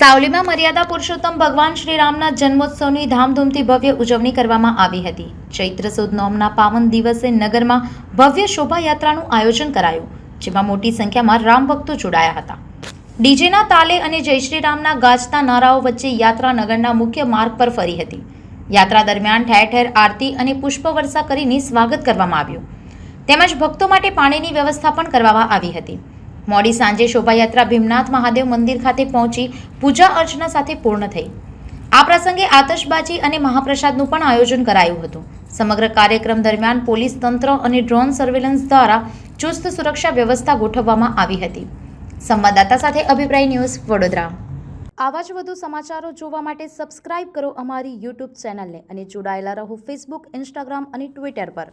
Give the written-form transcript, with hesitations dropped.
સાવલીમાં મર્યાદા પુરુષોત્તમ ભગવાન શ્રીરામના જન્મોત્સવની ધામધૂમથી ભવ્ય ઉજવણી કરવામાં આવી હતી। ચૈત્ર સુદ નોમના પાવન દિવસે નગરમાં ભવ્ય શોભાયાત્રાનું આયોજન કરાયું, જેમાં મોટી સંખ્યામાં રામ ભક્તો જોડાયા હતા। ડીજેના તાલે અને જય શ્રી રામના ગાજતા નારાઓ વચ્ચે યાત્રા નગરના મુખ્ય માર્ગ પર ફરી હતી। યાત્રા દરમિયાન ઠેર ઠેર આરતી અને પુષ્પવર્ષા કરીને સ્વાગત કરવામાં આવ્યું, તેમજ ભક્તો માટે પાણીની વ્યવસ્થા પણ કરવામાં આવી હતી। મોડી સાંજે શોભાયાત્રા ભીમનાથ મહાદેવ મંદિર ખાતે પહોંચી પૂજા અર્ચના સાથે પૂર્ણ થઈ। આ પ્રસંગે આતશબાજી અને મહાપ્રસાદનું પણ આયોજન કરાયું હતું। સમગ્ર કાર્યક્રમ દરમિયાન પોલીસ તંત્ર અને ડ્રોન સર્વેલન્સ દ્વારા ચુસ્ત સુરક્ષા વ્યવસ્થા ગોઠવવામાં આવી હતી। સંવાદદાતા સાથે અભિપ્રાય ન્યૂઝ, વડોદરા। આવા જ વધુ સમાચારો જોવા માટે સબસ્ક્રાઇબ કરો અમારી યુટ્યુબ ચેનલને અને જોડાયેલા રહો ફેસબુક, ઇન્સ્ટાગ્રામ અને ટ્વિટર પર।